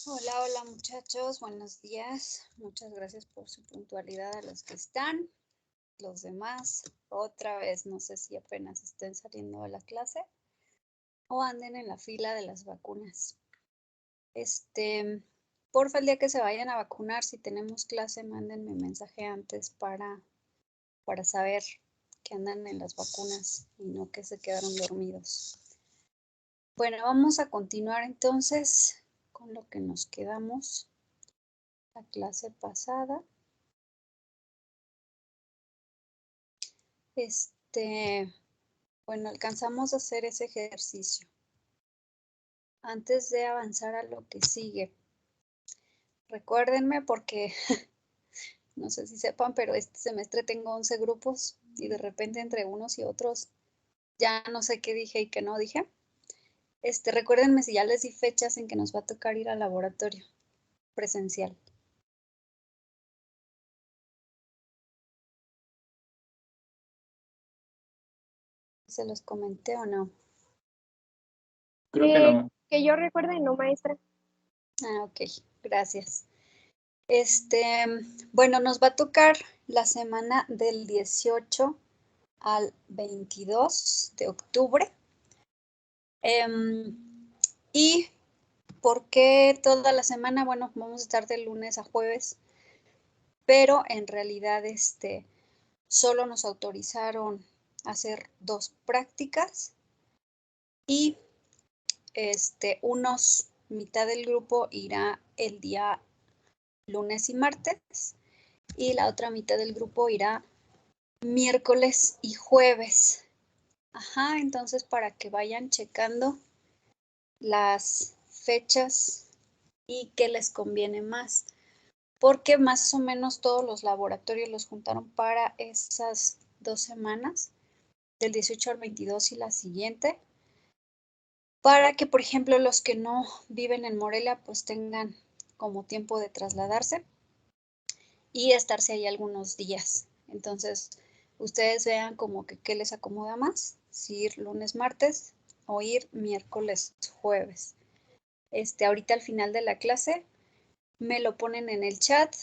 Hola, hola muchachos, buenos días. Muchas gracias por su puntualidad a los que están. Los demás, otra vez, no sé si apenas estén saliendo de la clase o anden en la fila de las vacunas. Porfa, el día que se vayan a vacunar, si tenemos clase, mándenme mensaje antes para saber que andan en las vacunas y no que se quedaron dormidos. Bueno, vamos a continuar entonces con lo que nos quedamos la clase pasada. Bueno, alcanzamos a hacer ese ejercicio. Antes de avanzar a lo que sigue, recuérdenme porque no sé si sepan, pero este semestre tengo 11 grupos y de repente entre unos y otros ya no sé qué dije y qué no dije. Recuérdenme si ya les di fechas en que nos va a tocar ir al laboratorio presencial. ¿Se los comenté o no? Creo que no. Que yo recuerde, no, maestra. Ah, ok, gracias. Bueno, nos va a tocar la semana del 18 al 22 de octubre. ¿Y por qué toda la semana? Bueno, vamos a estar de lunes a jueves, pero en realidad solo nos autorizaron hacer 2 prácticas y mitad del grupo irá el día lunes y martes y la otra mitad del grupo irá miércoles y jueves. Ajá, entonces para que vayan checando las fechas y qué les conviene más, porque más o menos todos los laboratorios los juntaron para esas 2 semanas, del 18 al 22 y la siguiente, para que, por ejemplo, los que no viven en Morelia, pues tengan como tiempo de trasladarse y estarse ahí algunos días. Entonces, ustedes vean como que qué les acomoda más, si ir lunes, martes o ir miércoles, jueves. Ahorita al final de la clase me lo ponen en el chat.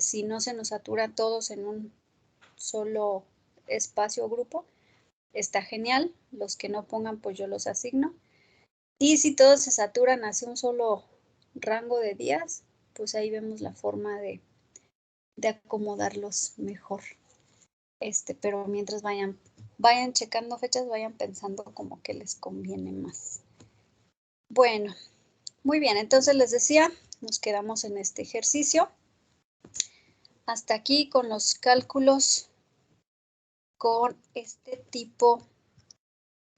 Si no se nos satura todos en un solo espacio o grupo, está genial. Los que no pongan, pues yo los asigno. Y si todos se saturan hacia un solo rango de días, pues ahí vemos la forma de acomodarlos mejor. Pero mientras vayan checando fechas, vayan pensando como que les conviene más. Bueno, muy bien, entonces les decía, nos quedamos en este ejercicio. Hasta aquí con los cálculos con este tipo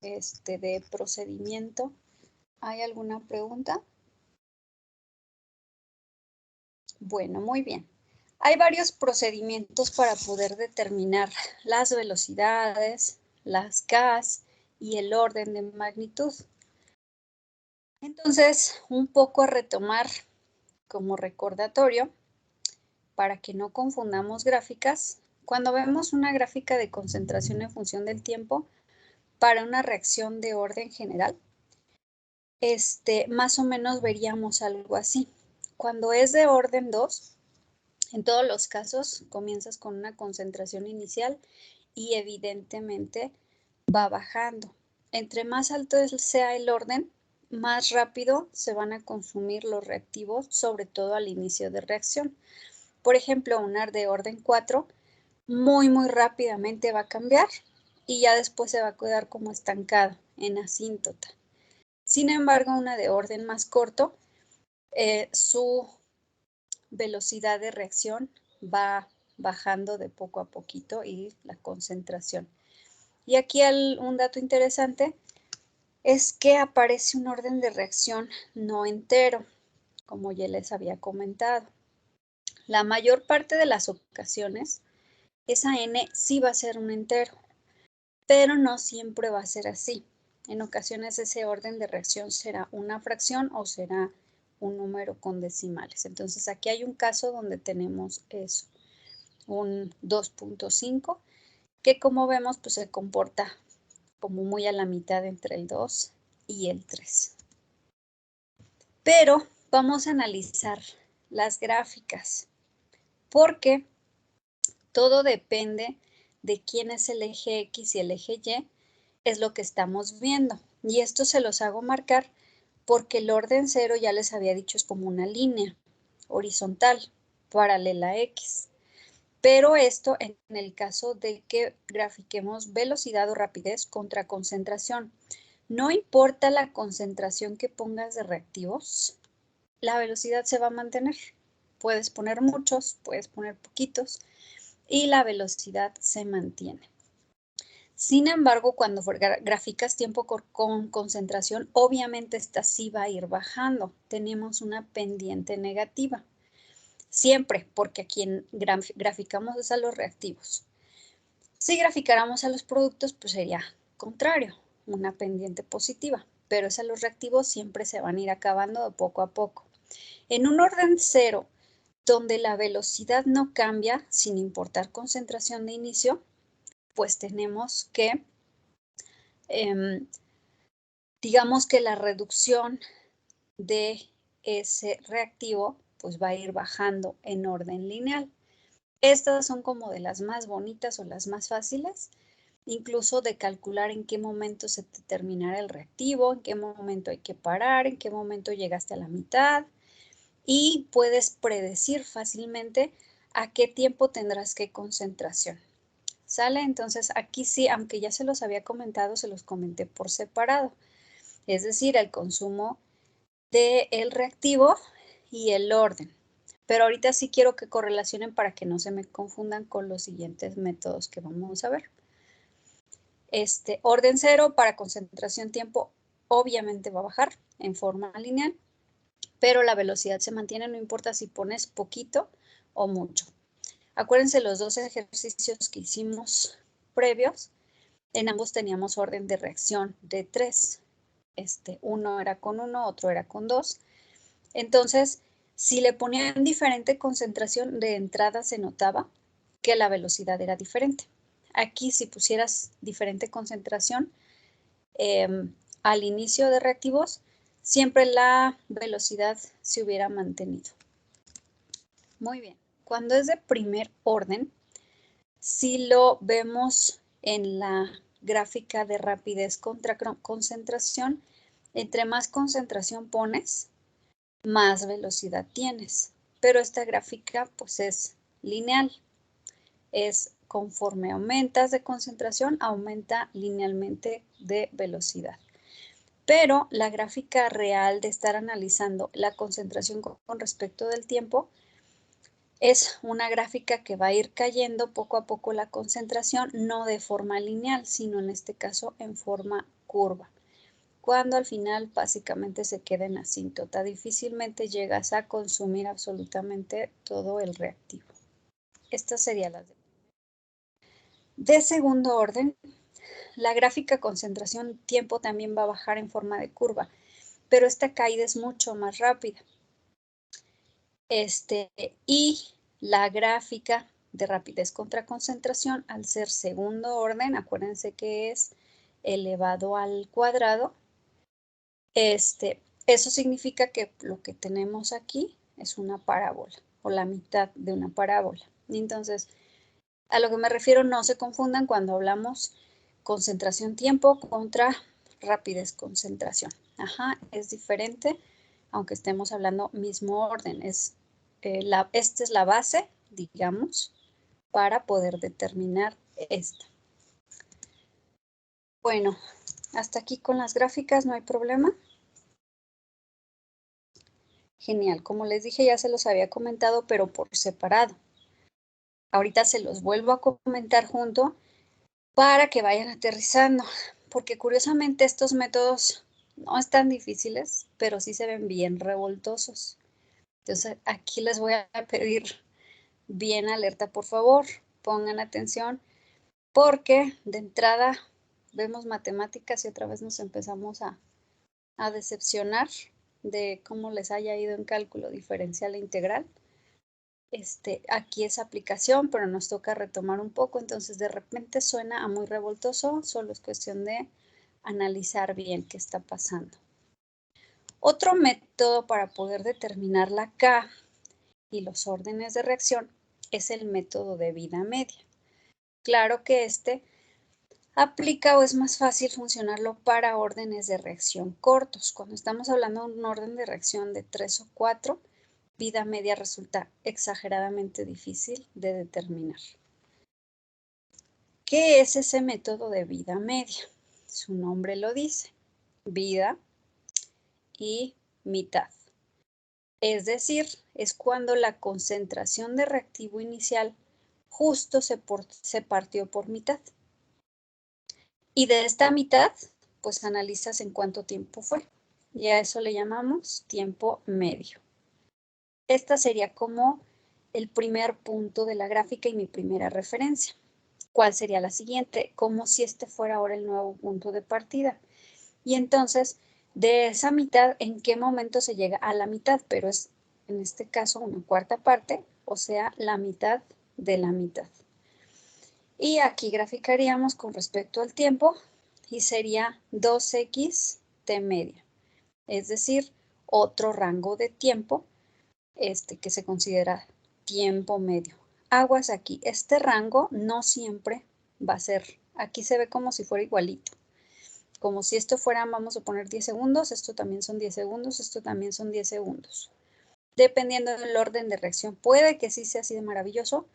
de procedimiento. ¿Hay alguna pregunta? Bueno, muy bien. Hay varios procedimientos para poder determinar las velocidades, las Ks y el orden de magnitud. Entonces, un poco a retomar como recordatorio, para que no confundamos gráficas, cuando vemos una gráfica de concentración en función del tiempo para una reacción de orden general, más o menos veríamos algo así. Cuando es de orden 2, en todos los casos comienzas con una concentración inicial y evidentemente va bajando. Entre más alto sea el orden, más rápido se van a consumir los reactivos, sobre todo al inicio de reacción. Por ejemplo, una de orden 4 muy rápidamente va a cambiar y ya después se va a quedar como estancado en asíntota. Sin embargo, una de orden más corto, su velocidad de reacción va bajando de poco a poquito y la concentración. Y aquí un dato interesante es que aparece un orden de reacción no entero, como ya les había comentado. La mayor parte de las ocasiones, esa n sí va a ser un entero, pero no siempre va a ser así. En ocasiones ese orden de reacción será una fracción o será un número con decimales. Entonces aquí hay un caso donde tenemos eso, un 2.5, que como vemos pues se comporta como muy a la mitad entre el 2 y el 3. Pero vamos a analizar las gráficas, porque todo depende de quién es el eje X y el eje Y, es lo que estamos viendo. Y esto se los hago marcar porque el orden 0 ya les había dicho es como una línea horizontal, paralela a X. Pero esto en el caso de que grafiquemos velocidad o rapidez contra concentración. No importa la concentración que pongas de reactivos, la velocidad se va a mantener. Puedes poner muchos, puedes poner poquitos y la velocidad se mantiene. Sin embargo, cuando graficas tiempo con concentración, obviamente esta sí va a ir bajando. Tenemos una pendiente negativa. Siempre, porque aquí graficamos es a los reactivos. Si graficáramos a los productos, pues sería contrario, una pendiente positiva. Pero es a los reactivos, siempre se van a ir acabando de poco a poco. En un orden 0, donde la velocidad no cambia, sin importar concentración de inicio, pues tenemos que, digamos que la reducción de ese reactivo pues va a ir bajando en orden lineal. Estas son como de las más bonitas o las más fáciles, incluso de calcular en qué momento se terminará el reactivo, en qué momento hay que parar, en qué momento llegaste a la mitad y puedes predecir fácilmente a qué tiempo tendrás qué concentración. ¿Sale? Entonces aquí sí, aunque ya se los había comentado, se los comenté por separado. Es decir, el consumo del reactivo y el orden. Pero ahorita sí quiero que correlacionen para que no se me confundan con los siguientes métodos que vamos a ver. Orden 0 para concentración tiempo obviamente va a bajar en forma lineal, pero la velocidad se mantiene, no importa si pones poquito o mucho. Acuérdense los dos ejercicios que hicimos previos, en ambos teníamos orden de reacción de 3. Uno era con 1, otro era con 2. Entonces, si le ponían diferente concentración de entrada, se notaba que la velocidad era diferente. Aquí, si pusieras diferente concentración al inicio de reactivos, siempre la velocidad se hubiera mantenido. Muy bien. Cuando es de primer orden, si lo vemos en la gráfica de rapidez contra concentración, entre más concentración pones, más velocidad tienes. Pero esta gráfica pues es lineal. Es conforme aumentas de concentración, aumenta linealmente de velocidad. Pero la gráfica real de estar analizando la concentración con respecto del tiempo es una gráfica que va a ir cayendo poco a poco la concentración, no de forma lineal, sino en este caso en forma curva. Cuando al final básicamente se queda en asíntota, difícilmente llegas a consumir absolutamente todo el reactivo. Esta sería la de segundo orden. La gráfica concentración-tiempo también va a bajar en forma de curva, pero esta caída es mucho más rápida. Y la gráfica de rapidez contra concentración, al ser segundo orden, acuérdense que es elevado al cuadrado. Eso significa que lo que tenemos aquí es una parábola o la mitad de una parábola. Entonces, a lo que me refiero, no se confundan cuando hablamos concentración-tiempo contra rapidez-concentración. Es diferente, aunque estemos hablando mismo orden. Esta es la base, digamos, para poder determinar esta. Bueno, hasta aquí con las gráficas, no hay problema. Genial, como les dije ya se los había comentado, pero por separado. Ahorita se los vuelvo a comentar junto para que vayan aterrizando, porque curiosamente estos métodos no están difíciles, pero sí se ven bien revoltosos. Entonces aquí les voy a pedir bien alerta, por favor, pongan atención, porque de entrada vemos matemáticas y otra vez nos empezamos a decepcionar de cómo les haya ido en cálculo diferencial e integral. Aquí es aplicación, pero nos toca retomar un poco, entonces de repente suena a muy revoltoso, solo es cuestión de analizar bien qué está pasando. Otro método para poder determinar la K y los órdenes de reacción es el método de vida media. Claro que este aplica o es más fácil funcionarlo para órdenes de reacción cortos. Cuando estamos hablando de un orden de reacción de 3 o 4, vida media resulta exageradamente difícil de determinar. ¿Qué es ese método de vida media? Su nombre lo dice, vida y mitad. Es decir, es cuando la concentración de reactivo inicial justo se partió por mitad. Y de esta mitad, pues analizas en cuánto tiempo fue. Y a eso le llamamos tiempo medio. Esta sería como el primer punto de la gráfica y mi primera referencia. ¿Cuál sería la siguiente? Como si este fuera ahora el nuevo punto de partida. Y entonces, de esa mitad, ¿en qué momento se llega a la mitad? Pero es, en este caso, una cuarta parte, o sea, la mitad de la mitad. Y aquí graficaríamos con respecto al tiempo y sería 2x t media. Es decir, otro rango de tiempo que se considera tiempo medio. Aguas aquí, este rango no siempre va a ser, aquí se ve como si fuera igualito. Como si esto fuera, vamos a poner 10 segundos, esto también son 10 segundos, esto también son 10 segundos. Dependiendo del orden de reacción, puede que sí sea así de maravilloso,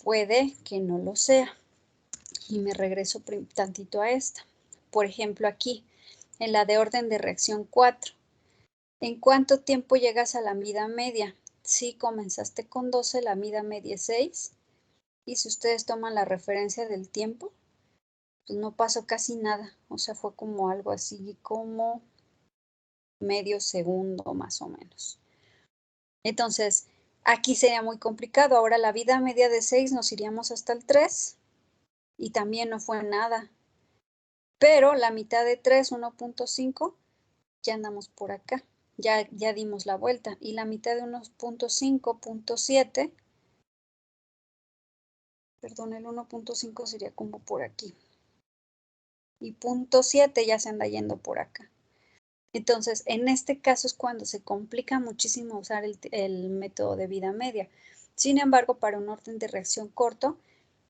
puede que no lo sea. Y me regreso tantito a esta. Por ejemplo, aquí, en la de orden de reacción 4. ¿En cuánto tiempo llegas a la vida media? Si comenzaste con 12, la vida media es 6. Y si ustedes toman la referencia del tiempo, pues no pasó casi nada. O sea, fue como algo así como medio segundo más o menos. Entonces, aquí sería muy complicado. Ahora la vida media de 6 nos iríamos hasta el 3 y también no fue nada. Pero la mitad de 3, 1.5, ya andamos por acá. Ya dimos la vuelta. Y la mitad de 1.5, 0.7, perdón, el 1.5 sería como por aquí. Y 0.7 ya se anda yendo por acá. Entonces, en este caso es cuando se complica muchísimo usar el método de vida media. Sin embargo, para un orden de reacción corto,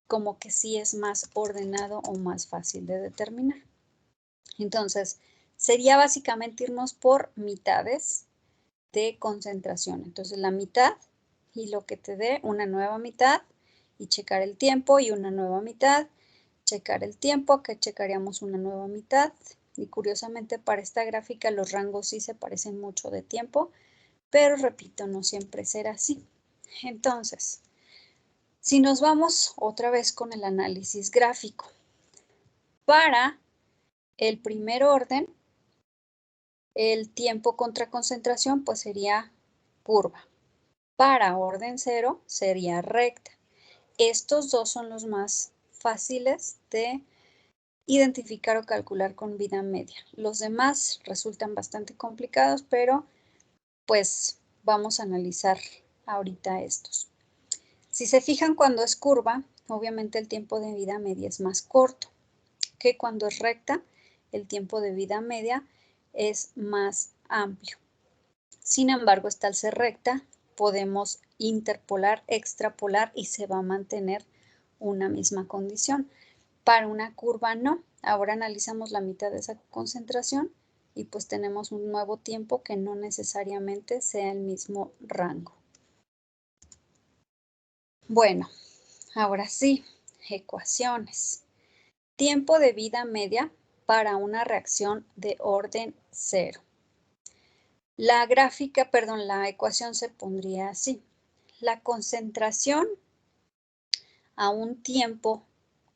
como que sí es más ordenado o más fácil de determinar. Entonces, sería básicamente irnos por mitades de concentración. Entonces, la mitad y lo que te dé una nueva mitad y checar el tiempo y una nueva mitad, checar el tiempo, acá checaríamos una nueva mitad. Y curiosamente para esta gráfica los rangos sí se parecen mucho de tiempo, pero repito, no siempre será así. Entonces, si nos vamos otra vez con el análisis gráfico, para el primer orden, el tiempo contra concentración pues sería curva. Para orden 0 sería recta. Estos dos son los más fáciles de identificar o calcular con vida media. Los demás resultan bastante complicados, pero pues vamos a analizar ahorita estos. Si se fijan, cuando es curva, obviamente el tiempo de vida media es más corto que cuando es recta. El tiempo de vida media es más amplio. Sin embargo, al ser recta, podemos interpolar, extrapolar y se va a mantener una misma condición. Para una curva no. Ahora analizamos la mitad de esa concentración y pues tenemos un nuevo tiempo que no necesariamente sea el mismo rango. Bueno, ahora sí, ecuaciones. Tiempo de vida media para una reacción de orden 0. La gráfica, perdón, la ecuación se pondría así. La concentración a un tiempo,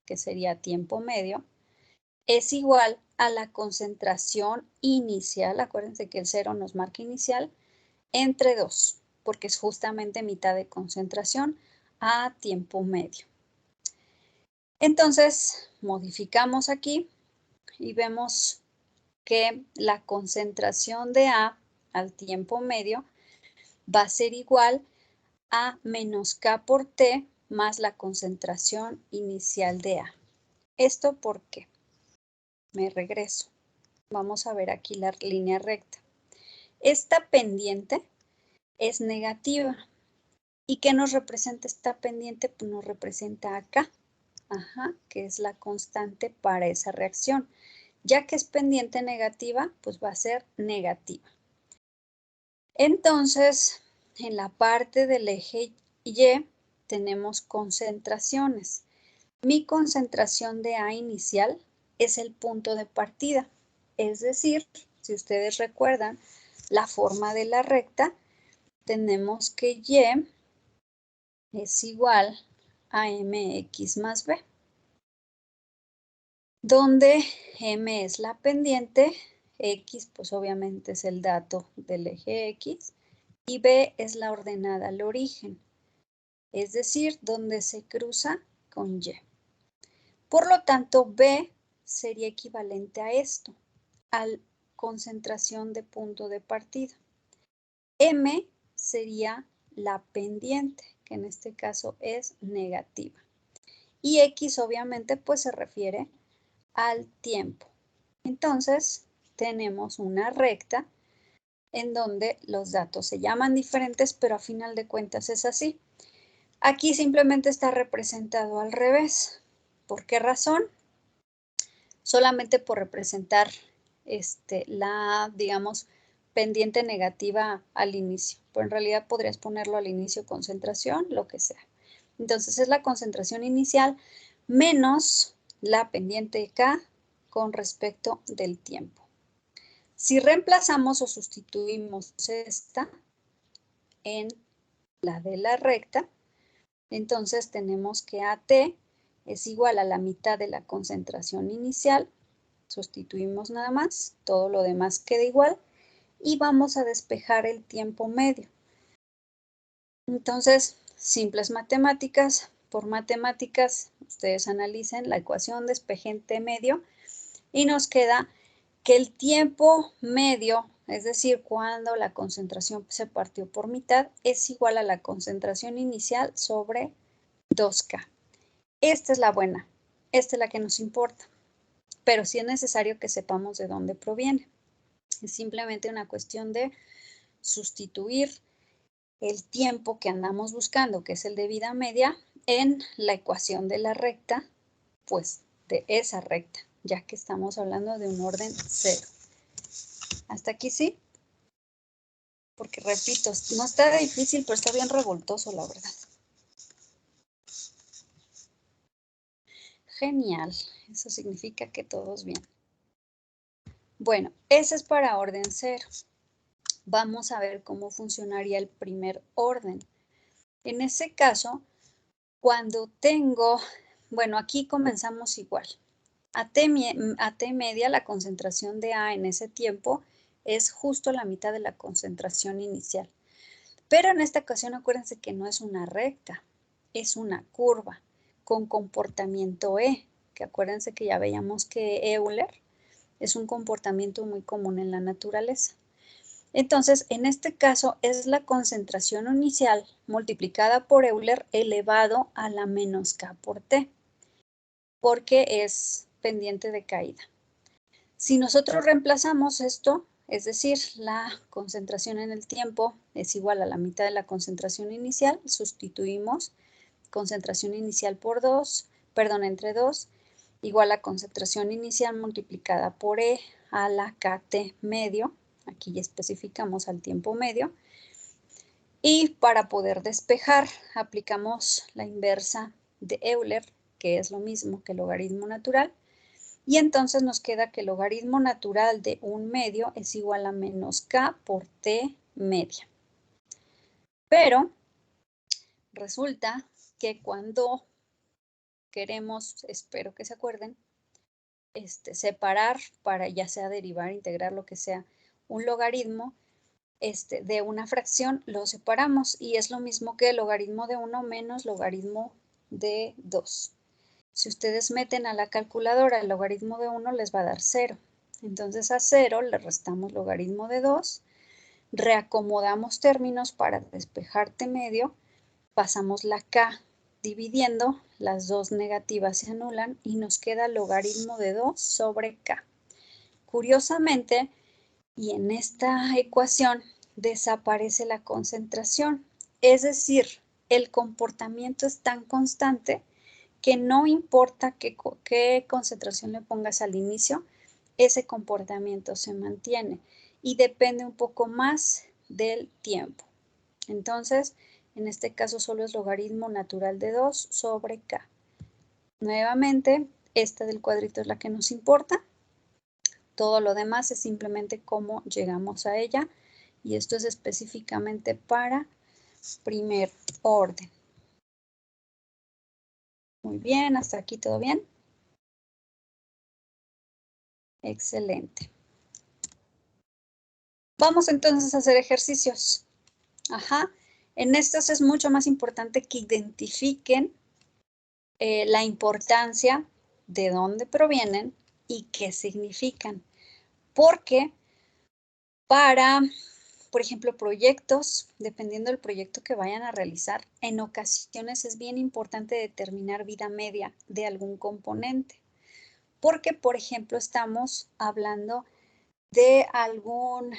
que sería tiempo medio, es igual a la concentración inicial, acuérdense que el 0 nos marca inicial, entre 2, porque es justamente mitad de concentración a tiempo medio. Entonces, modificamos aquí y vemos que la concentración de A al tiempo medio va a ser igual a menos K por T más la concentración inicial de A. ¿Esto por qué? Me regreso. Vamos a ver aquí la línea recta. Esta pendiente es negativa. ¿Y qué nos representa esta pendiente? Pues nos representa acá, que es la constante para esa reacción. Ya que es pendiente negativa, pues va a ser negativa. Entonces, en la parte del eje Y tenemos concentraciones. Mi concentración de A inicial es el punto de partida. Es decir, si ustedes recuerdan la forma de la recta, tenemos que Y es igual a mx más b, donde m es la pendiente, x pues obviamente es el dato del eje x y b es la ordenada al origen, es decir, donde se cruza con y. Por lo tanto, b sería equivalente a esto, a la concentración de punto de partida. M sería la pendiente, que en este caso es negativa. Y X obviamente pues se refiere al tiempo. Entonces tenemos una recta en donde los datos se llaman diferentes, pero a final de cuentas es así. Aquí simplemente está representado al revés. ¿Por qué razón? Solamente por representar la, digamos, pendiente negativa al inicio. Pero en realidad podrías ponerlo al inicio concentración, lo que sea. Entonces es la concentración inicial menos la pendiente K con respecto del tiempo. Si reemplazamos o sustituimos esta en la de la recta, entonces tenemos que AT es igual a la mitad de la concentración inicial. Sustituimos nada más, todo lo demás queda igual y vamos a despejar el tiempo medio. Entonces, simples matemáticas. Por matemáticas, ustedes analicen la ecuación despejante medio y nos queda que el tiempo medio, es decir, cuando la concentración se partió por mitad, es igual a la concentración inicial sobre 2K. Esta es la buena, esta es la que nos importa, pero sí es necesario que sepamos de dónde proviene. Es simplemente una cuestión de sustituir el tiempo que andamos buscando, que es el de vida media, en la ecuación de la recta, pues de esa recta, ya que estamos hablando de un orden 0. Hasta aquí sí, porque repito, no está difícil, pero está bien revoltoso, la verdad. Genial, eso significa que todos bien. Bueno, ese es para orden 0. Vamos a ver cómo funcionaría el primer orden. En ese caso, cuando tengo, bueno, aquí comenzamos igual. A T media, la concentración de A en ese tiempo es justo la mitad de la concentración inicial. Pero en esta ocasión acuérdense que no es una recta, es una curva con comportamiento E, que acuérdense que ya veíamos que Euler es un comportamiento muy común en la naturaleza. Entonces, en este caso es la concentración inicial multiplicada por Euler elevado a la menos K por T, porque es pendiente de caída. Si nosotros reemplazamos esto, es decir, la concentración en el tiempo es igual a la mitad de la concentración inicial, sustituimos concentración inicial por 2, perdón, entre 2, igual a concentración inicial multiplicada por E a la KT medio. Aquí ya especificamos al tiempo medio. Y para poder despejar, aplicamos la inversa de Euler, que es lo mismo que el logaritmo natural. Y entonces nos queda que el logaritmo natural de un medio es igual a menos K por T media. Pero resulta que cuando queremos, espero que se acuerden, separar para ya sea derivar, integrar, lo que sea, un logaritmo de una fracción, lo separamos y es lo mismo que el logaritmo de 1 menos logaritmo de 2. Si ustedes meten a la calculadora el logaritmo de 1 les va a dar 0. Entonces a 0 le restamos logaritmo de 2, reacomodamos términos para despejar T medio, pasamos la K dividiendo, las dos negativas se anulan y nos queda logaritmo de 2 sobre K. Curiosamente, Y en esta ecuación desaparece la concentración. Es decir, el comportamiento es tan constante que no importa qué concentración le pongas al inicio, ese comportamiento se mantiene y depende un poco más del tiempo. Entonces, en este caso solo es logaritmo natural de 2 sobre k. Nuevamente, esta del cuadrito es la que nos importa. Todo lo demás es simplemente cómo llegamos a ella. Y esto es específicamente para primer orden. Muy bien, hasta aquí todo bien. Excelente. Vamos entonces a hacer ejercicios. En estos es mucho más importante que identifiquen la importancia de dónde provienen y qué significan. Porque para, por ejemplo, proyectos, dependiendo del proyecto que vayan a realizar, en ocasiones es bien importante determinar vida media de algún componente. Porque, por ejemplo, estamos hablando de algún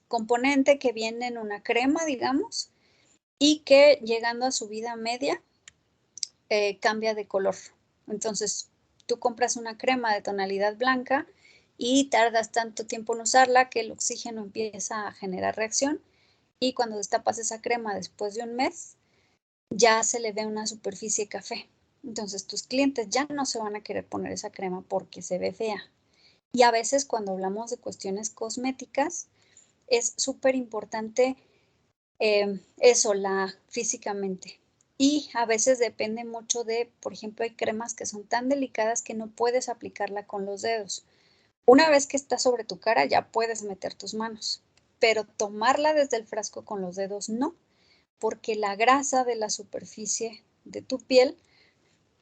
componente que viene en una crema, digamos, y que llegando a su vida media cambia de color. Entonces, tú compras una crema de tonalidad blanca y tardas tanto tiempo en usarla que el oxígeno empieza a generar reacción y cuando destapas esa crema después de un mes, ya se le ve una superficie café. Entonces, tus clientes ya no se van a querer poner esa crema porque se ve fea. Y a veces cuando hablamos de cuestiones cosméticas, es súper importante eso, físicamente. Y a veces depende mucho de, por ejemplo, hay cremas que son tan delicadas que no puedes aplicarla con los dedos. Una vez que está sobre tu cara ya puedes meter tus manos, pero tomarla desde el frasco con los dedos no, porque la grasa de la superficie de tu piel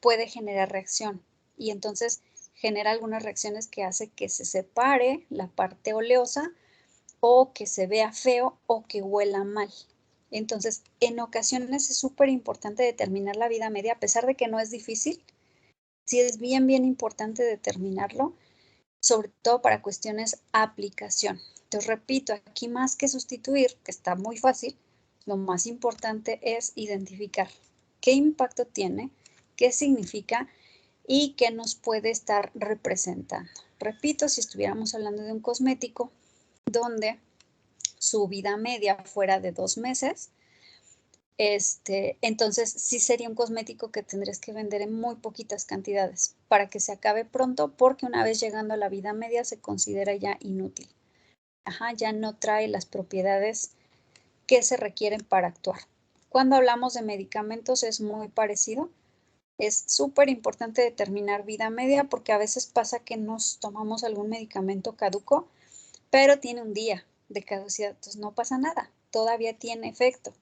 puede generar reacción y entonces genera algunas reacciones que hace que se separe la parte oleosa o que se vea feo o que huela mal. Entonces, en ocasiones es súper importante determinar la vida media, a pesar de que no es difícil, sí es bien, bien importante determinarlo, sobre todo para cuestiones aplicación. Entonces, repito, aquí más que sustituir, que está muy fácil, lo más importante es identificar qué impacto tiene, qué significa y qué nos puede estar representando. Repito, si estuviéramos hablando de un cosmético donde su vida media fuera de 2 meses, entonces sí sería un cosmético que tendrías que vender en muy poquitas cantidades para que se acabe pronto, porque una vez llegando a la vida media se considera ya inútil. Ya no trae las propiedades que se requieren para actuar. Cuando hablamos de medicamentos es muy parecido. Es súper importante determinar vida media porque a veces pasa que nos tomamos algún medicamento caduco, pero tiene un día de caducidad, entonces no pasa nada, todavía tiene efecto.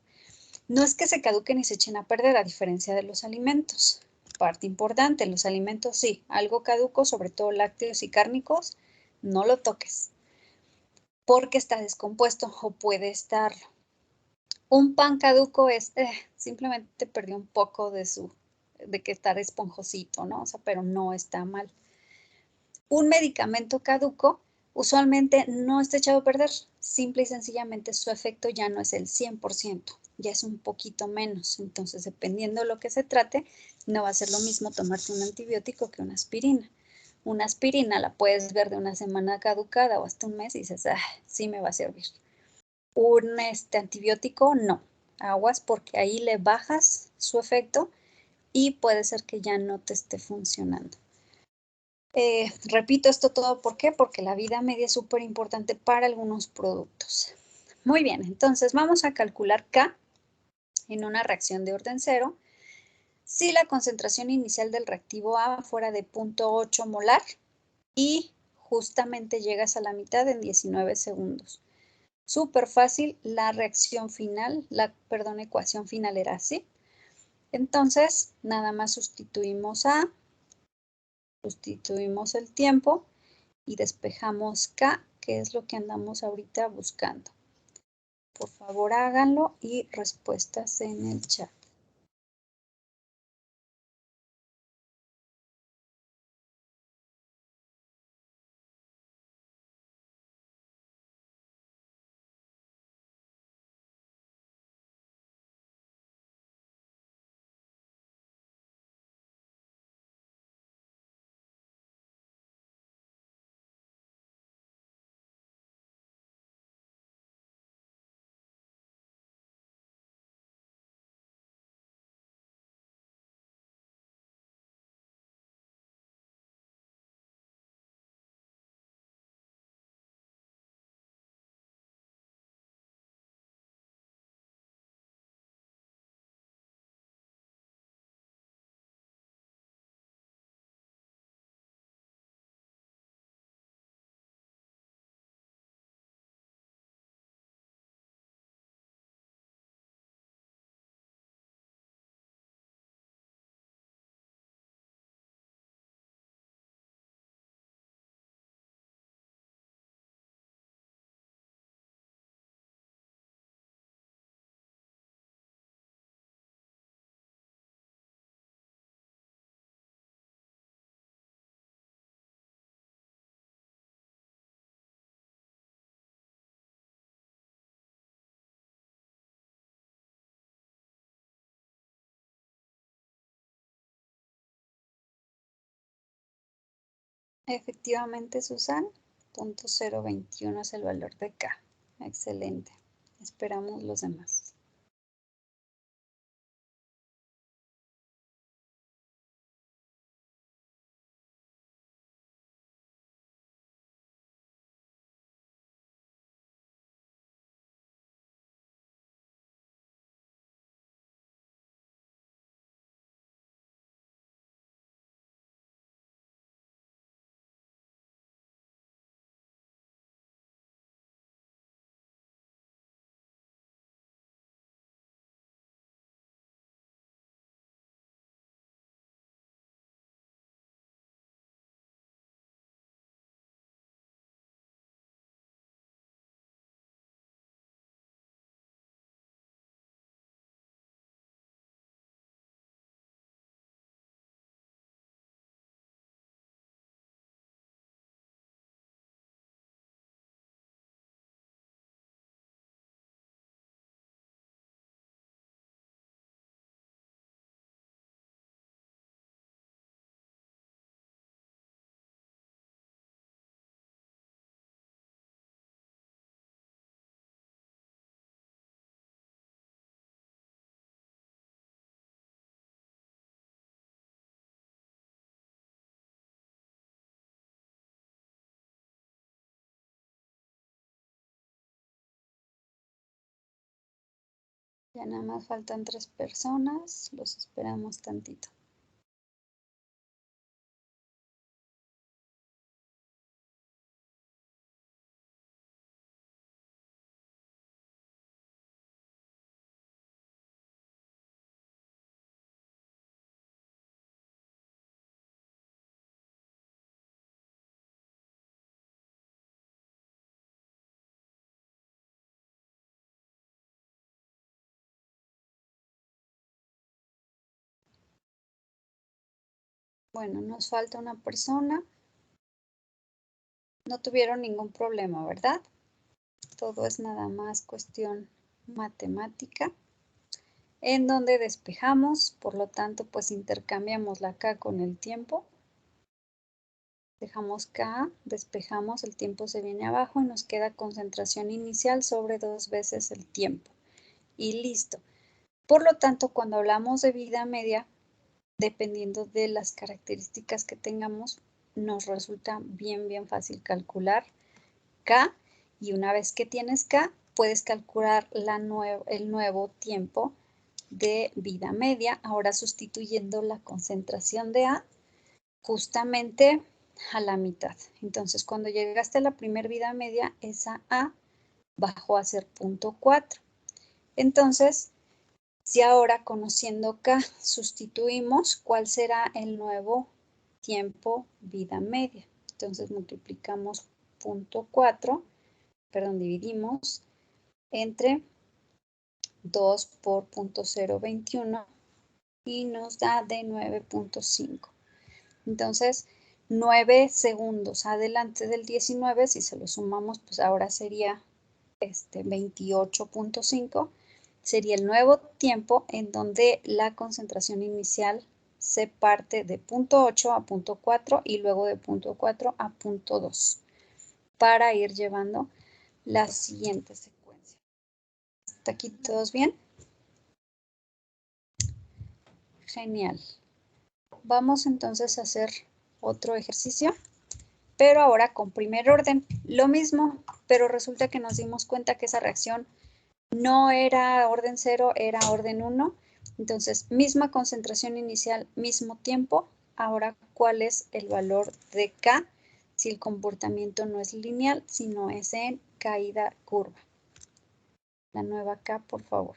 No es que se caduquen y se echen a perder, a diferencia de los alimentos. Parte importante, los alimentos sí, algo caduco, sobre todo lácteos y cárnicos, no lo toques, porque está descompuesto o puede estarlo. Un pan caduco es, simplemente perdió un poco de que estar esponjosito, ¿no? O sea, pero no está mal. Un medicamento caduco usualmente no está echado a perder, simple y sencillamente su efecto ya no es el 100%, ya es un poquito menos. Entonces, dependiendo de lo que se trate, no va a ser lo mismo tomarte un antibiótico que una aspirina. Una aspirina la puedes ver de una semana caducada o hasta un mes y dices, sí me va a servir. Un antibiótico, no. Aguas porque ahí le bajas su efecto y puede ser que ya no te esté funcionando. Repito esto todo, ¿por qué? Porque la vida media es súper importante para algunos productos. Muy bien, entonces vamos a calcular K en una reacción de orden 0 si la concentración inicial del reactivo A fuera de 0.8 molar y justamente llegas a la mitad en 19 segundos. Súper fácil, la reacción final, ecuación final era así. Entonces, nada más sustituimos el tiempo y despejamos K, que es lo que andamos ahorita buscando. Por favor, háganlo y respuestas en el chat. Efectivamente, Susan, 0.021 es el valor de K. Excelente. Esperamos los demás. Ya nada más faltan 3 personas. Los esperamos tantito. Bueno, nos falta una persona. No tuvieron ningún problema, ¿verdad? Todo es nada más cuestión matemática, en donde despejamos, por lo tanto, pues intercambiamos la K con el tiempo. Dejamos K, despejamos, el tiempo se viene abajo y nos queda concentración inicial sobre 2 veces el tiempo. Y listo. Por lo tanto, cuando hablamos de vida media, dependiendo de las características que tengamos, nos resulta bien fácil calcular K, y una vez que tienes K, puedes calcular el nuevo tiempo de vida media, ahora sustituyendo la concentración de A justamente a la mitad. Entonces, cuando llegaste a la primera vida media, esa A bajó a ser 0.4. Entonces, si ahora conociendo K sustituimos, ¿cuál será el nuevo tiempo vida media? Entonces multiplicamos 0.4, dividimos entre 2 por 0.021 y nos da de 9.5. Entonces, 9 segundos adelante del 19, si se lo sumamos, pues ahora sería 28.5. Sería el nuevo tiempo en donde la concentración inicial se parte de 0.8 a 0.4 y luego de 0.4 a 0.2 para ir llevando la siguiente secuencia. ¿Hasta aquí todos bien? Genial. Vamos entonces a hacer otro ejercicio, pero ahora con primer orden. Lo mismo, pero resulta que nos dimos cuenta que esa reacción no era orden 0, era orden 1. Entonces, misma concentración inicial, mismo tiempo. Ahora, ¿cuál es el valor de K si el comportamiento no es lineal, sino es en caída curva? La nueva K, por favor.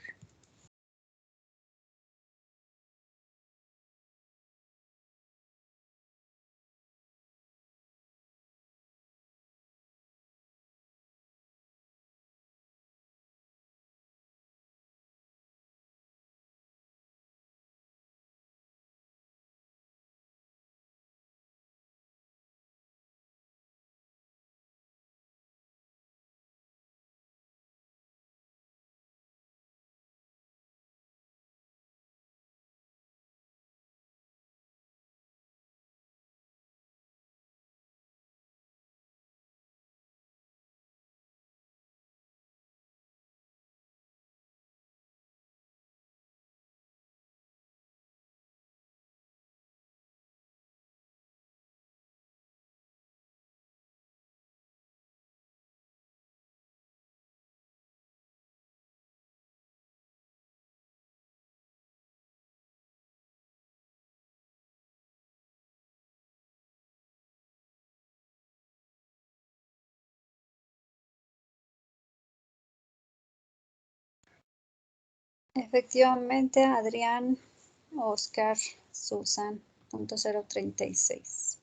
Efectivamente, Adrián, Oscar, Susan, .036.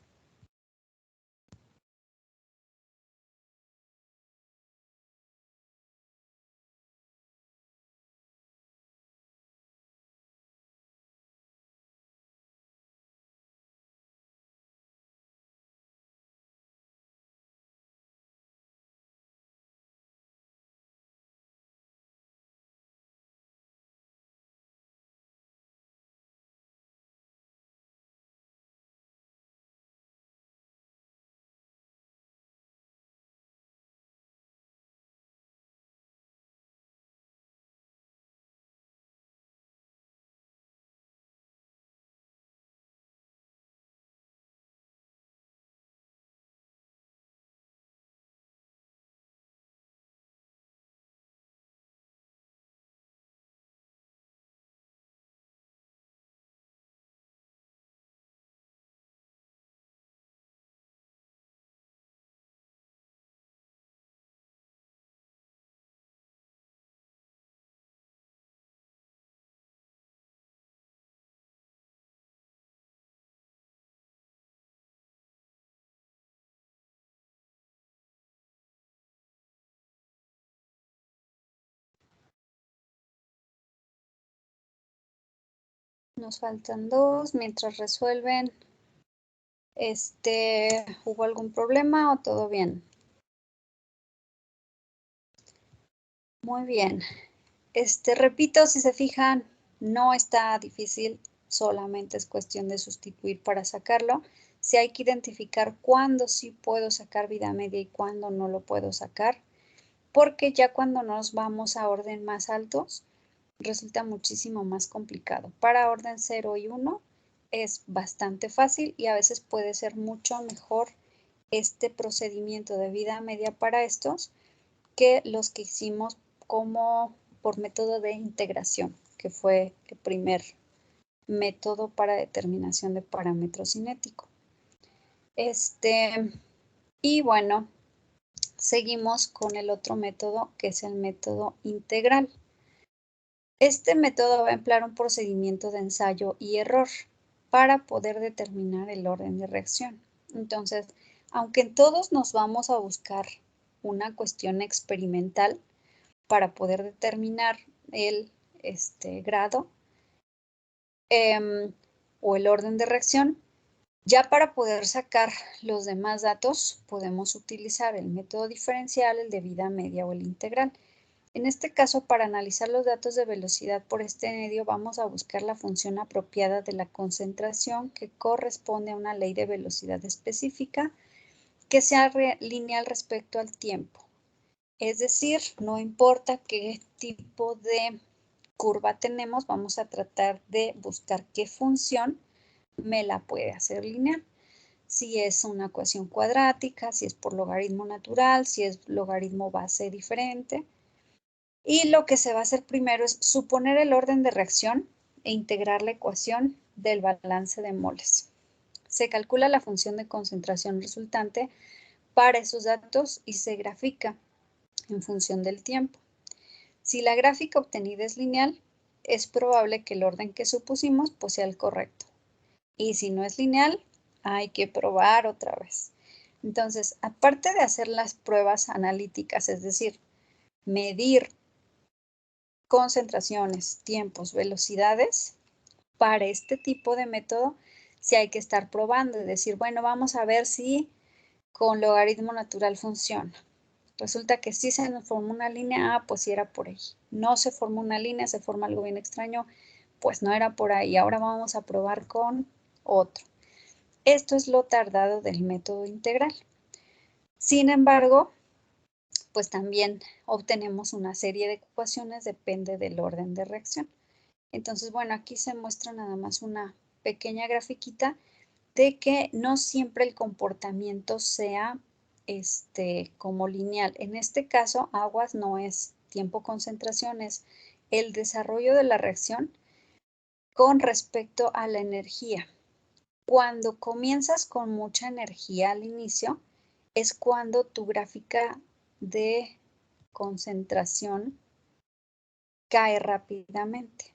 Nos faltan 2. Mientras resuelven, ¿hubo algún problema o todo bien? Muy bien. Repito, si se fijan, no está difícil, solamente es cuestión de sustituir para sacarlo. Sí hay que identificar cuándo sí puedo sacar vida media y cuándo no lo puedo sacar, porque ya cuando nos vamos a orden más altos, resulta muchísimo más complicado. Para orden 0 y 1 es bastante fácil y a veces puede ser mucho mejor este procedimiento de vida media para estos que los que hicimos como por método de integración, que fue el primer método para determinación de parámetro cinético. Y bueno, seguimos con el otro método, que es el método integral. Este método va a emplear un procedimiento de ensayo y error para poder determinar el orden de reacción. Entonces, aunque en todos nos vamos a buscar una cuestión experimental para poder determinar el grado o el orden de reacción, ya para poder sacar los demás datos podemos utilizar el método diferencial, el de vida media o el integral. En este caso, para analizar los datos de velocidad por este medio, vamos a buscar la función apropiada de la concentración que corresponde a una ley de velocidad específica que sea lineal respecto al tiempo. Es decir, no importa qué tipo de curva tenemos, vamos a tratar de buscar qué función me la puede hacer lineal. Si es una ecuación cuadrática, si es por logaritmo natural, si es logaritmo base diferente. Y lo que se va a hacer primero es suponer el orden de reacción e integrar la ecuación del balance de moles. Se calcula la función de concentración resultante para esos datos y se grafica en función del tiempo. Si la gráfica obtenida es lineal, es probable que el orden que supusimos pues, sea el correcto. Y si no es lineal, hay que probar otra vez. Entonces, aparte de hacer las pruebas analíticas, es decir, medir concentraciones, tiempos, velocidades, para este tipo de método sí hay que estar probando y decir, bueno, vamos a ver si con logaritmo natural funciona. Resulta que sí se nos formó una línea, pues sí era por ahí. No se formó una línea, se forma algo bien extraño, pues no era por ahí. Ahora vamos a probar con otro. Esto es lo tardado del método integral. Sin embargo, pues también obtenemos una serie de ecuaciones, depende del orden de reacción. Entonces, bueno, aquí se muestra nada más una pequeña grafiquita de que no siempre el comportamiento sea como lineal. En este caso, aguas no es tiempo concentración, es el desarrollo de la reacción con respecto a la energía. Cuando comienzas con mucha energía al inicio, es cuando tu gráfica de concentración cae rápidamente.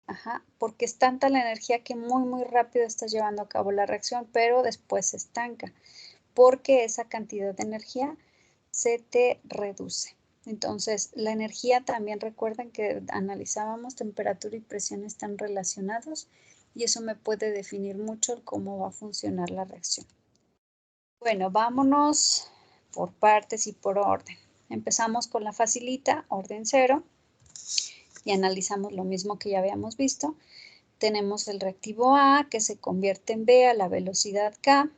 Ajá, porque es tanta la energía que muy rápido estás llevando a cabo la reacción, pero después se estanca, porque esa cantidad de energía se te reduce. Entonces, la energía también recuerden que analizábamos temperatura y presión están relacionados y eso me puede definir mucho cómo va a funcionar la reacción. Bueno, vámonos por partes y por orden. Empezamos con la facilita, orden 0, y analizamos lo mismo que ya habíamos visto. Tenemos el reactivo A que se convierte en B a la velocidad K,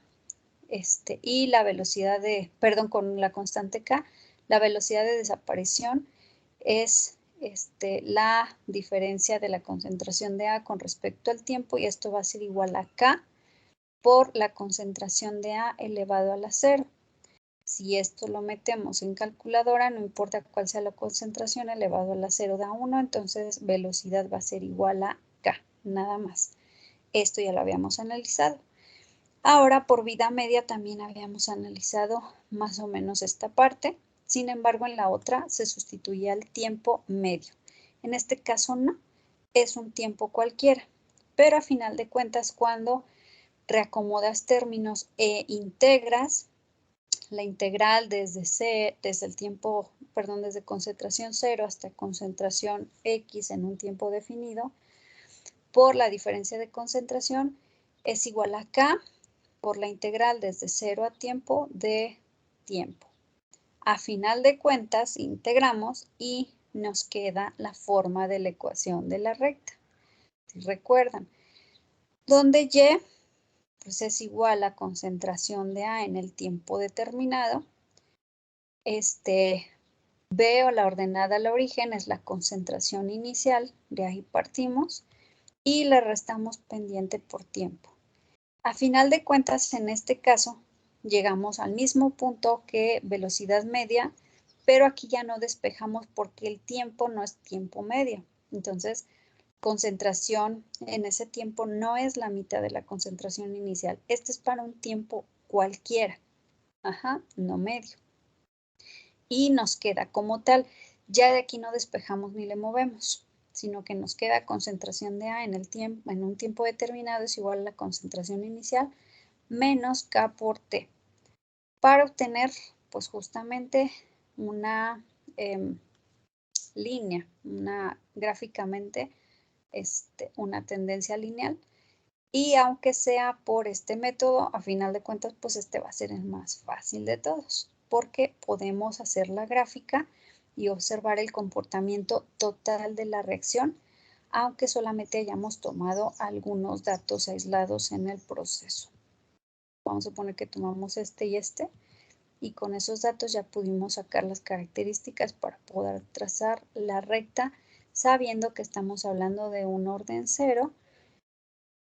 y la velocidad de, perdón, con la constante K, la velocidad de desaparición es la diferencia de la concentración de A con respecto al tiempo y esto va a ser igual a K por la concentración de A elevado a la 0. Si esto lo metemos en calculadora, no importa cuál sea la concentración, elevado a la 0 da 1, entonces velocidad va a ser igual a K, nada más. Esto ya lo habíamos analizado. Ahora, por vida media también habíamos analizado más o menos esta parte. Sin embargo, en la otra se sustituía el tiempo medio. En este caso no, es un tiempo cualquiera. Pero a final de cuentas, cuando reacomodas términos e integras, la integral desde concentración 0 hasta concentración X en un tiempo definido, por la diferencia de concentración es igual a K por la integral desde 0 a tiempo de tiempo. A final de cuentas, integramos y nos queda la forma de la ecuación de la recta. Si recuerdan, donde Y pues es igual a concentración de A en el tiempo determinado. B o la ordenada al origen es la concentración inicial, de ahí partimos, y le restamos pendiente por tiempo. A final de cuentas, en este caso, llegamos al mismo punto que velocidad media, pero aquí ya no despejamos porque el tiempo no es tiempo medio. Entonces, concentración en ese tiempo no es la mitad de la concentración inicial. Este es para un tiempo cualquiera, no medio. Y nos queda como tal, ya de aquí no despejamos ni le movemos, sino que nos queda concentración de A en un tiempo determinado es igual a la concentración inicial menos K por T, para obtener pues justamente una línea, gráficamente una tendencia lineal, y aunque sea por este método, a final de cuentas pues este va a ser el más fácil de todos, porque podemos hacer la gráfica y observar el comportamiento total de la reacción, aunque solamente hayamos tomado algunos datos aislados en el proceso. Vamos a suponer que tomamos este y con esos datos ya pudimos sacar las características para poder trazar la recta, sabiendo que estamos hablando de un orden 0,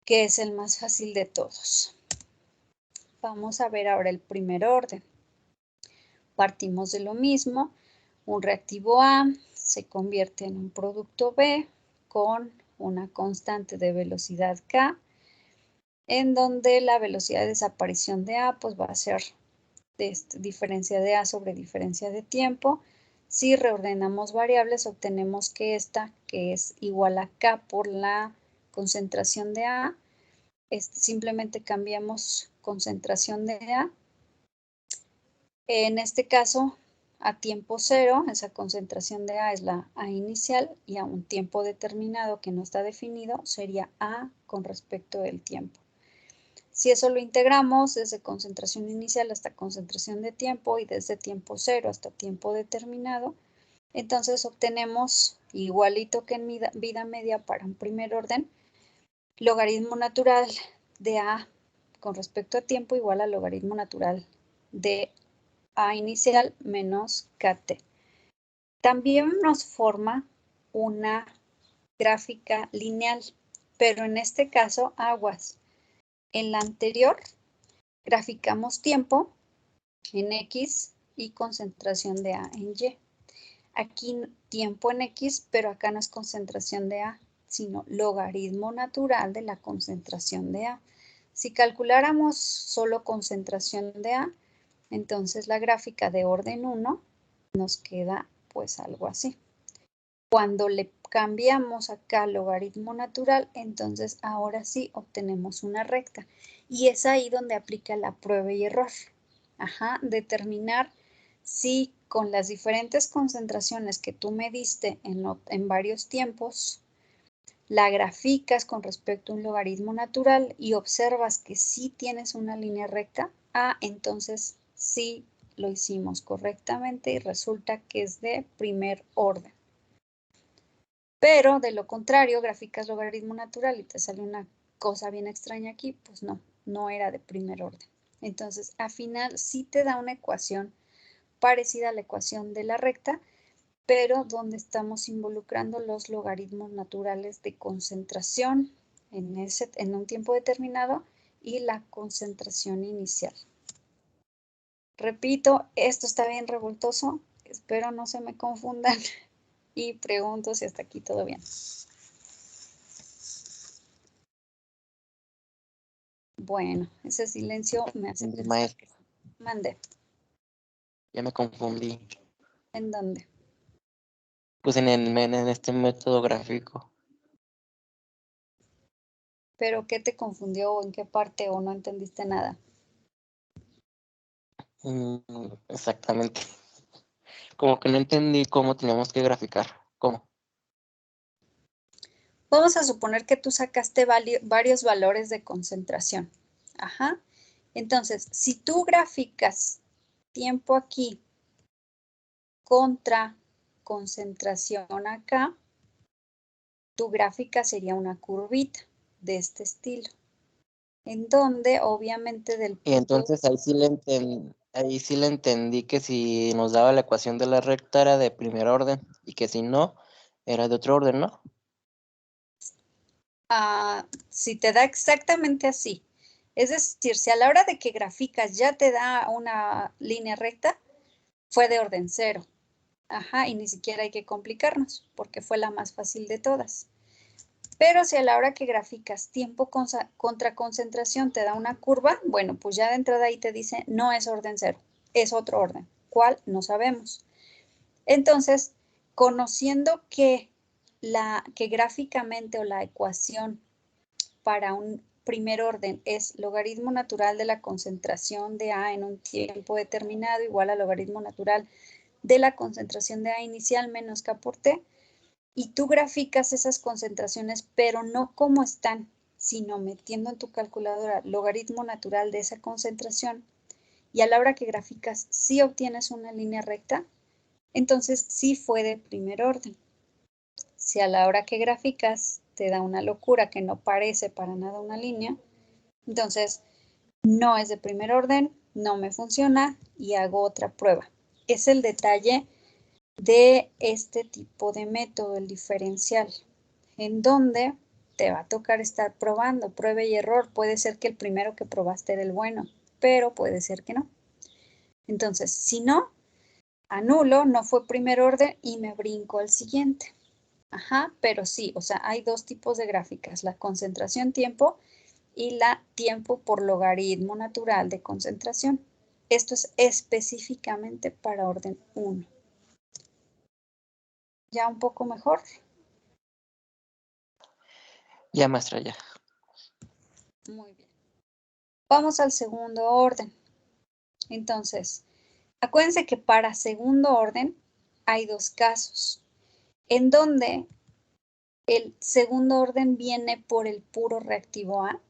que es el más fácil de todos. Vamos a ver ahora el primer orden. Partimos de lo mismo, un reactivo A se convierte en un producto B con una constante de velocidad K, en donde la velocidad de desaparición de A pues va a ser diferencia de A sobre diferencia de tiempo. Si reordenamos variables, obtenemos que esta, que es igual a K por la concentración de A, simplemente cambiamos concentración de A. En este caso, a tiempo 0, esa concentración de A es la A inicial, y a un tiempo determinado que no está definido, sería A con respecto del tiempo. Si eso lo integramos desde concentración inicial hasta concentración de tiempo y desde tiempo 0 hasta tiempo determinado, entonces obtenemos, igualito que en vida media para un primer orden, logaritmo natural de A con respecto a tiempo igual al logaritmo natural de A inicial menos KT. También nos forma una gráfica lineal, pero en este caso aguas. En la anterior graficamos tiempo en X y concentración de A en Y. Aquí tiempo en X, pero acá no es concentración de A, sino logaritmo natural de la concentración de A. Si calculáramos solo concentración de A, entonces la gráfica de orden 1 nos queda pues algo así. Cuando le cambiamos acá logaritmo natural, entonces ahora sí obtenemos una recta. Y es ahí donde aplica la prueba y error. Ajá, determinar si con las diferentes concentraciones que tú me diste en varios tiempos, la graficas con respecto a un logaritmo natural y observas que sí tienes una línea recta, entonces sí lo hicimos correctamente y resulta que es de primer orden. Pero de lo contrario, graficas logaritmo natural y te sale una cosa bien extraña aquí, pues no era de primer orden. Entonces, al final sí te da una ecuación parecida a la ecuación de la recta, pero donde estamos involucrando los logaritmos naturales de concentración en un tiempo determinado y la concentración inicial. Repito, esto está bien revoltoso, espero no se me confundan y pregunto si hasta aquí todo bien. Bueno, ese silencio me hace pensar Maestra, que mande. ya me confundí. ¿En dónde? Pues en este método gráfico. ¿Pero qué te confundió o en qué parte o no entendiste nada? Exactamente. Como que no entendí cómo teníamos que graficar. ¿Cómo? Vamos a suponer que tú sacaste varios valores de concentración. Ajá. Entonces, si tú graficas tiempo aquí contra concentración acá, tu gráfica sería una curvita de este estilo, en donde obviamente del punto... Y entonces ahí sí le entendí que si nos daba la ecuación de la recta era de primer orden y que si no, era de otro orden, ¿no? Si te da exactamente así, es decir, si a la hora de que graficas ya te da una línea recta, fue de orden 0. Ajá, y ni siquiera hay que complicarnos, porque fue la más fácil de todas. Pero si a la hora que graficas tiempo contra concentración te da una curva, bueno, pues ya de entrada ahí te dice no es orden 0, es otro orden. ¿Cuál? No sabemos. Entonces, conociendo que gráficamente o la ecuación para un primer orden es logaritmo natural de la concentración de A en un tiempo determinado igual a logaritmo natural de la concentración de A inicial menos K por T, y tú graficas esas concentraciones, pero no como están, sino metiendo en tu calculadora logaritmo natural de esa concentración, y a la hora que graficas sí obtienes una línea recta, entonces sí fue de primer orden. Si a la hora que graficas te da una locura que no parece para nada una línea, entonces no es de primer orden, no me funciona y hago otra prueba. Es el detalle de este tipo de método, el diferencial, en donde te va a tocar estar probando, prueba y error. Puede ser que el primero que probaste era el bueno, pero puede ser que no. Entonces, si no, anulo, no fue primer orden y me brinco al siguiente. Ajá, pero sí, o sea, hay dos tipos de gráficas, la concentración tiempo y la tiempo por logaritmo natural de concentración. Esto es específicamente para orden 1. ¿Ya un poco mejor? Ya, maestra, ya. Muy bien. Vamos al segundo orden. Entonces, acuérdense que para segundo orden hay dos casos, en donde el segundo orden viene por el puro reactivo A,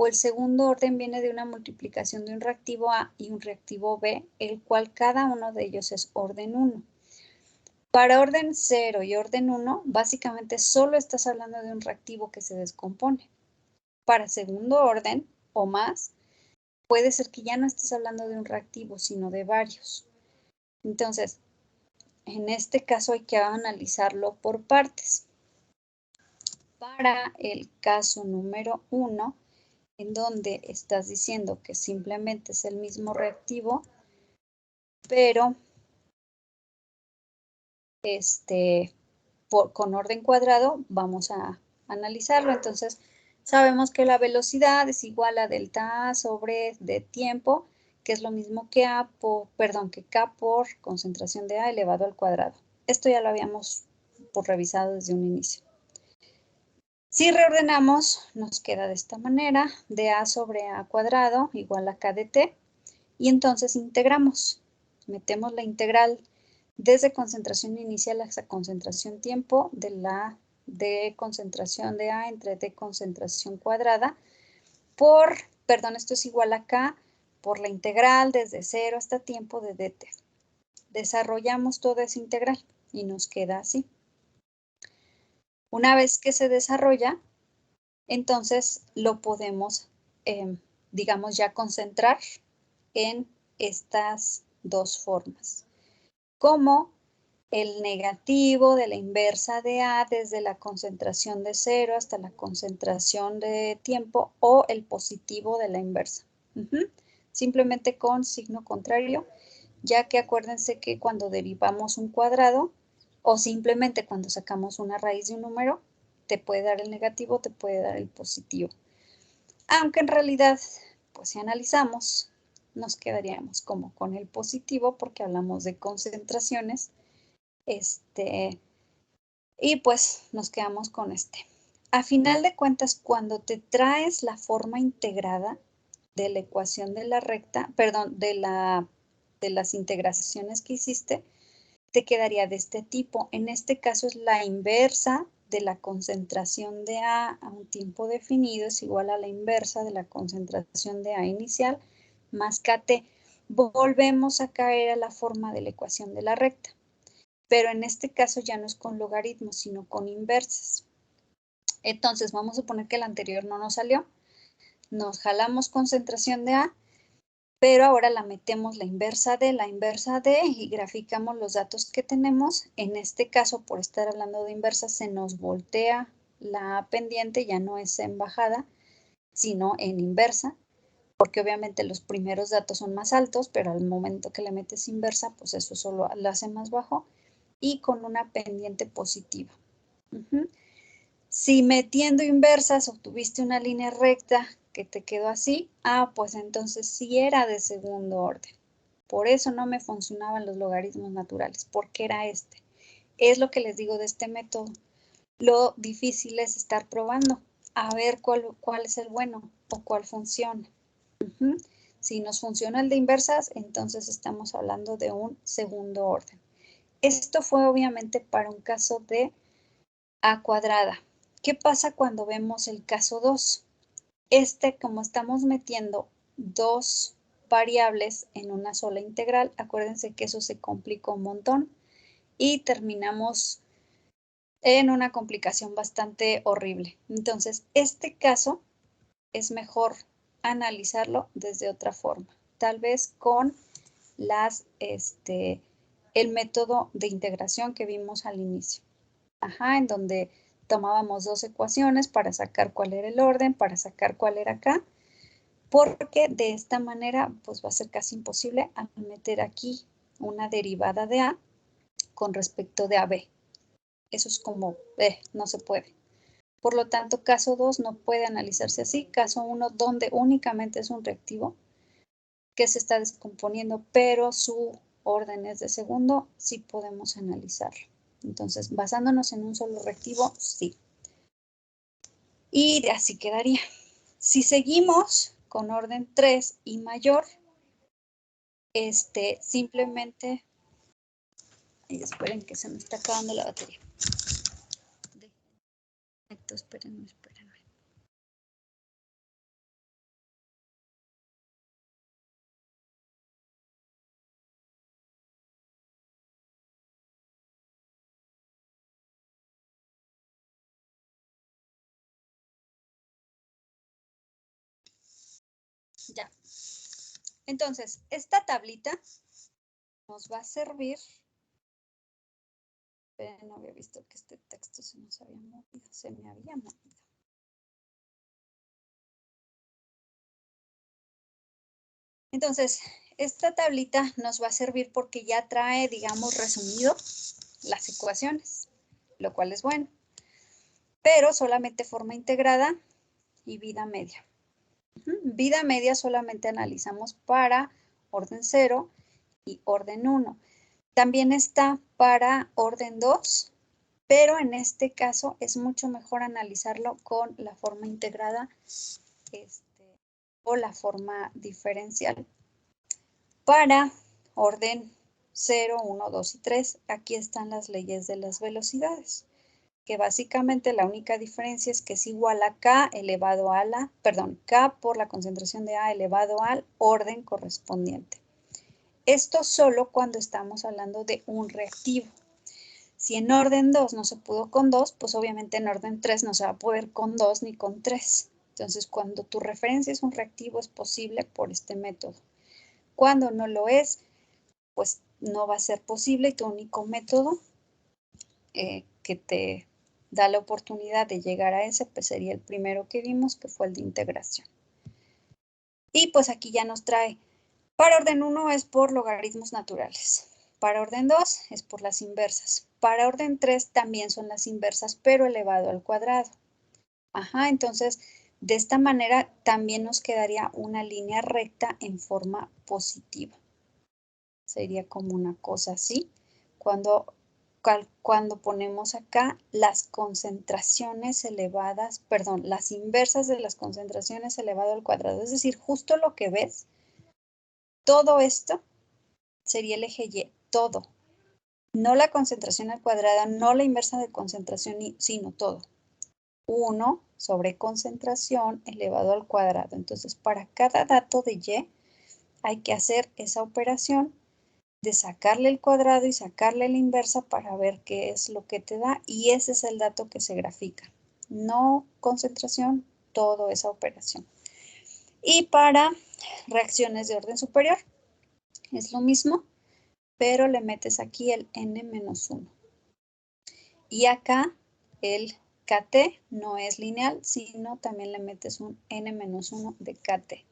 o el segundo orden viene de una multiplicación de un reactivo A y un reactivo B, el cual cada uno de ellos es orden 1. Para orden 0 y orden 1, básicamente solo estás hablando de un reactivo que se descompone. Para segundo orden o más, puede ser que ya no estés hablando de un reactivo, sino de varios. Entonces, en este caso hay que analizarlo por partes. Para el caso número 1, en donde estás diciendo que simplemente es el mismo reactivo, pero con orden cuadrado, vamos a analizarlo. Entonces, sabemos que la velocidad es igual a delta A sobre D tiempo, que es lo mismo que que K por concentración de A elevado al cuadrado. Esto ya lo habíamos por revisado desde un inicio. Si reordenamos, nos queda de esta manera, dA sobre A cuadrado igual a K de T, y entonces integramos. Metemos la integral desde concentración inicial hasta concentración tiempo de la D concentración de A entre D concentración cuadrada por, perdón, esto es igual a K por la integral desde 0 hasta tiempo de dt. Desarrollamos toda esa integral y nos queda así. Una vez que se desarrolla, entonces lo podemos, digamos, ya concentrar en estas dos formas. Como el negativo de la inversa de A desde la concentración de 0 hasta la concentración de tiempo o el positivo de la inversa. Simplemente con signo contrario, ya que acuérdense que cuando derivamos un cuadrado o simplemente cuando sacamos una raíz de un número, te puede dar el negativo, te puede dar el positivo. Aunque en realidad, pues si analizamos, nos quedaríamos como con el positivo porque hablamos de concentraciones. Y pues nos quedamos con este. A final de cuentas, cuando te traes la forma integrada de la ecuación de la recta, perdón, de las integraciones que hiciste, te quedaría de este tipo. En este caso es la inversa de la concentración de A a un tiempo definido es igual a la inversa de la concentración de A inicial más KT. Volvemos a caer a la forma de la ecuación de la recta. Pero en este caso ya no es con logaritmos, sino con inversas. Entonces, vamos a suponer que el anterior no nos salió. Nos jalamos concentración de A, pero ahora la metemos la inversa de y graficamos los datos que tenemos. En este caso, por estar hablando de inversas, se nos voltea la pendiente, ya no es en bajada, sino en inversa, porque obviamente los primeros datos son más altos, pero al momento que le metes inversa, pues eso solo lo hace más bajo. Y con una pendiente positiva. Si metiendo inversas obtuviste una línea recta que te quedó así, pues entonces sí era de segundo orden. Por eso no me funcionaban los logaritmos naturales, porque era este. Es lo que les digo de este método. Lo difícil es estar probando, a ver cuál es el bueno o cuál funciona. Si nos funciona el de inversas, entonces estamos hablando de un segundo orden. Esto fue obviamente para un caso de A cuadrada. ¿Qué pasa cuando vemos el caso 2? Como estamos metiendo dos variables en una sola integral, acuérdense que eso se complica un montón y terminamos en una complicación bastante horrible. Entonces, este caso es mejor analizarlo desde otra forma, tal vez con el método de integración que vimos al inicio. En donde tomábamos dos ecuaciones para sacar cuál era el orden, para sacar cuál era acá, porque de esta manera pues va a ser casi imposible al meter aquí una derivada de A con respecto de AB. Eso es como, no se puede. Por lo tanto, caso 2 no puede analizarse así. Caso 1, donde únicamente es un reactivo que se está descomponiendo, pero su orden es de segundo, sí podemos analizarlo. Entonces, basándonos en un solo reactivo, sí. Y así quedaría. Si seguimos con orden 3 y mayor, simplemente... esperen que se me está acabando la batería. Espérenme. Ya. Entonces, esta tablita nos va a servir. Esperen, no había visto que este texto se nos había movido. Se me había movido. Entonces, esta tablita nos va a servir porque ya trae, digamos, resumido las ecuaciones, lo cual es bueno. Pero solamente forma integrada y vida media. Vida media solamente analizamos para orden 0 y orden 1. También está para orden 2, pero en este caso es mucho mejor analizarlo con la forma integrada o la forma diferencial. Para orden 0, 1, 2 y 3, aquí están las leyes de las velocidades, que básicamente la única diferencia es que es igual a K elevado a K por la concentración de A elevado al orden correspondiente. Esto solo cuando estamos hablando de un reactivo. Si en orden 2 no se pudo con 2, pues obviamente en orden 3 no se va a poder con 2 ni con 3. Entonces, cuando tu referencia es un reactivo, es posible por este método. Cuando no lo es, pues no va a ser posible y tu único método que te da la oportunidad de llegar a ese, pues sería el primero que vimos, que fue el de integración. Y pues aquí ya nos trae, para orden 1 es por logaritmos naturales. Para orden 2 es por las inversas. Para orden 3 también son las inversas, pero elevado al cuadrado. Ajá, entonces, de esta manera también nos quedaría una línea recta en forma positiva. Sería como una cosa así. Cuando ponemos acá las concentraciones elevadas, perdón, las inversas de las concentraciones elevado al cuadrado. Es decir, justo lo que ves, todo esto sería el eje Y, todo. No la concentración al cuadrado, no la inversa de concentración, sino todo. 1 sobre concentración elevado al cuadrado. Entonces, para cada dato de Y, hay que hacer esa operación de sacarle el cuadrado y sacarle la inversa para ver qué es lo que te da. Y ese es el dato que se grafica. No concentración, toda esa operación. Y para reacciones de orden superior, es lo mismo, pero le metes aquí el n-1. Y acá el KT no es lineal, sino también le metes un n-1 de KT.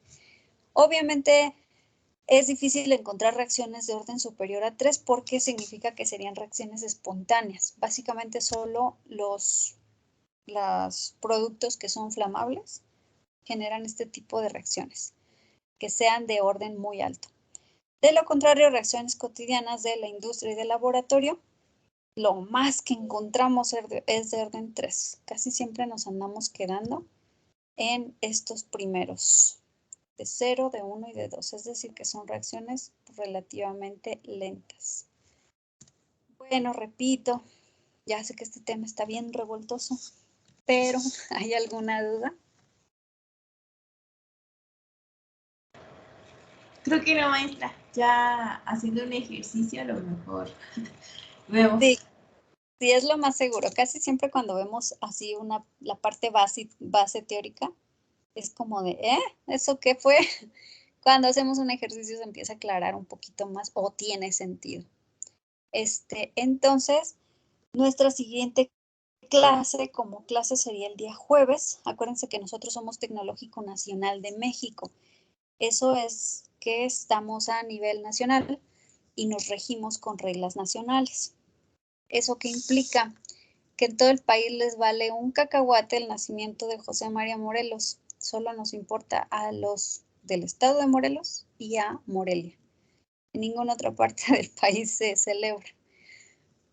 Obviamente es difícil encontrar reacciones de orden superior a 3 porque significa que serían reacciones espontáneas. Básicamente solo los productos que son flamables generan este tipo de reacciones, que sean de orden muy alto. De lo contrario, reacciones cotidianas de la industria y del laboratorio, lo más que encontramos es de orden 3. Casi siempre nos andamos quedando en estos primeros, de 0, de 1 y de 2. Es decir, que son reacciones relativamente lentas. Bueno, repito, ya sé que este tema está bien revoltoso, pero ¿hay alguna duda? Creo que no, maestra. Ya haciendo un ejercicio a lo mejor vemos. Sí, sí, es lo más seguro. Casi siempre cuando vemos así la parte base teórica, es como de, ¿eso qué fue? Cuando hacemos un ejercicio se empieza a aclarar un poquito más o tiene sentido. Entonces, nuestra siguiente clase como clase sería el día jueves. Acuérdense que nosotros somos Tecnológico Nacional de México. Eso es que estamos a nivel nacional y nos regimos con reglas nacionales. ¿Eso qué implica? Que en todo el país les vale un cacahuate el nacimiento de José María Morelos. Solo nos importa a los del estado de Morelos y a Morelia. En ninguna otra parte del país se celebra.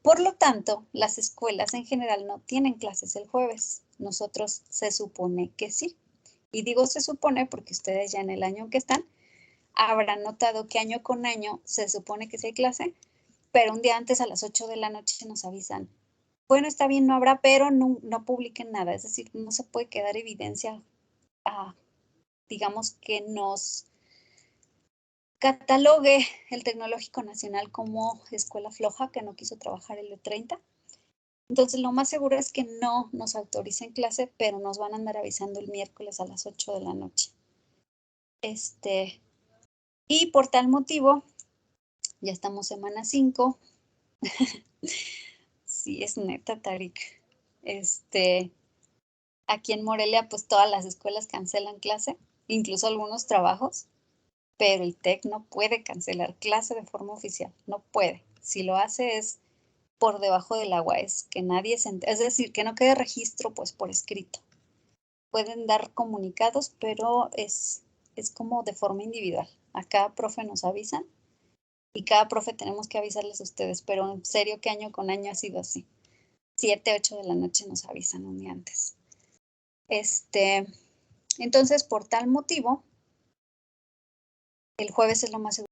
Por lo tanto, las escuelas en general no tienen clases el jueves. Nosotros se supone que sí. Y digo se supone porque ustedes ya en el año en que están habrán notado que año con año se supone que sí hay clase, pero un día antes a las 8 de la noche nos avisan. Bueno, está bien, no habrá, pero no publiquen nada. Es decir, no se puede quedar evidencia, digamos, que nos catalogue el Tecnológico Nacional como escuela floja que no quiso trabajar el E30. Entonces, lo más seguro es que no nos autoricen clase, pero nos van a andar avisando el miércoles a las 8 de la noche. Y por tal motivo, ya estamos semana 5. Sí, es neta, Tarik. Aquí en Morelia, pues todas las escuelas cancelan clase, incluso algunos trabajos, pero el TEC no puede cancelar clase de forma oficial, no puede. Si lo hace es por debajo del agua, es que nadie se entere, es decir, que no quede registro pues por escrito. Pueden dar comunicados, pero es como de forma individual. A cada profe nos avisan y cada profe tenemos que avisarles a ustedes, pero en serio que año con año ha sido así. 7, 8 de la noche nos avisan un día antes. Entonces, por tal motivo, el jueves es lo más seguro